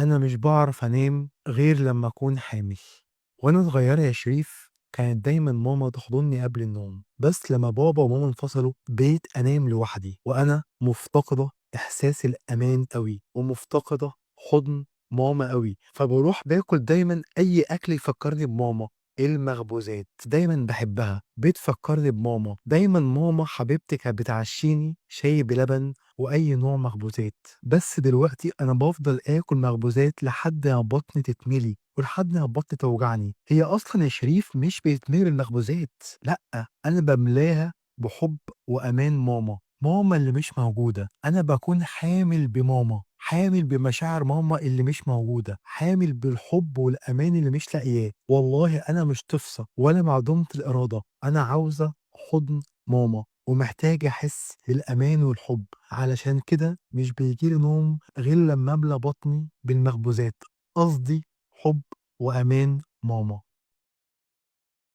أنا مش باعرف أنام غير لمّا أكون حامل. وأنا صغيرة يا شريف كانت دايمًا ماما تحضني قبل النوم، بس لمّا بابا وماما انفصلوا بقيت أنام لوحدي، وأنا مفتقدة إحساس الأمان أوي، ومفتقدة حضن ماما أوي، فباروح باكل دايمًا أي أكل يفكّرني بماما. المخبوزات دايمًا باحبها، بتفكّرني بماما، دايمًا ماما حبيبتي كانت بتعشّيني شاي بلبن وأي نوع مخبوزات. بس دلوقتي أنا بافضل آكل مخبوزات لحد ما بطني تتملي، ولحد ما بطني توجعني. هي أصلًا يا شريف مش بتتملي بالمخبوزات، لأ، أنا باملاها بحُب وأمان ماما، ماما اللي مش موجودة. أنا باكون حامل بماما، حامل بمشاعر ماما اللي مش موجودة، حامل بالحُب والأمان اللي مش لاقياه. والله أنا مش طفصة ولا معدومة الإرادة، أنا عاوزة حُضن ماما، ومحتاج أحس بالأمان والحُب. علشان كده مش بييجي لي نوم غير لمّا أملى بطني بالمخبوزات، قصدي حُب وأمان ماما.